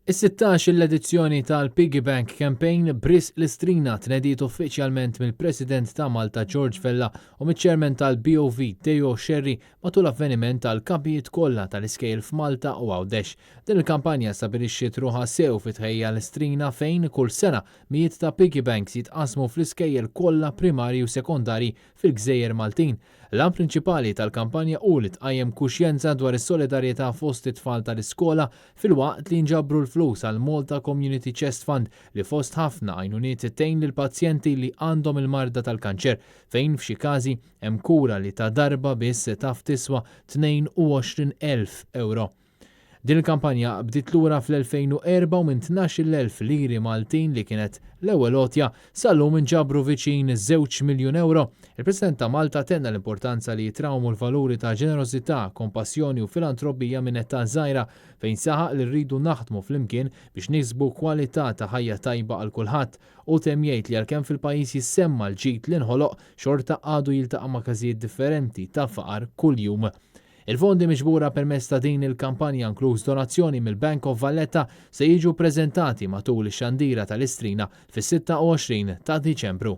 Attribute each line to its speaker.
Speaker 1: Is-16 l-edizzjoni tal-Piggy Bank Campaign Bris l-Istrina tnediet uffiċjalment mill-President ta' Malta George Vella u miċ-Chairman tal-BOV Theo Sherry matul avveniment tal-kapijiet kollha tal-iskejl f'Malta u Għawdex. Din il-kampanja stabilixxiet ruħha sew fit-tħejja l-Istrina fejn kull sena mijiet ta' Piggy Banks jitqasmu fl-iskejjel kollha primarji u sekondari fil-Gżejjer Maltin. L-għan prinċipali tal-kampanja u li tqajjem kuxjenza dwar is-solidarjetà fost it-tfal tal-iskola fil-waqt li nġabru l-flus għal Malta Community Chest Fund li fost ħafna għajnuniet tgħin lil pazjenti li għandhom il-marda tal-kanċer fejn f'xi każi hemm kura li ta' darba biss taf tiswa 22,000 euro. Din il-kampanja bdiet lura fl-2004 u minn 12,000 liri Maltin li kienet l-ewwel għotja sal-lum inġabru viċin 2 miljun euro. Il-President ta' Malta tenna l-importanza li jitrawmu l-valuri ta' ġenerożità, kompassjoni u filantropija minn età żgħira fejn saħaq li rridu naħdmu flimkien biex niksbu kwalità ta' ħajja tajba għal kulħadd u temmjejt li għalkemm fil-pajjiż jissemma l-ġid li nħoloq xorta għadu jiltaqa' ma' każijiet differenti ta' faqar kuljum. Il-fondi miġbura permezz ta' din il-kampanja inkluż donazzjoni mill-Bank of Valletta se jiġu preżentati matul ix-xandira tal-Istrina fis-26 ta' Diċembru.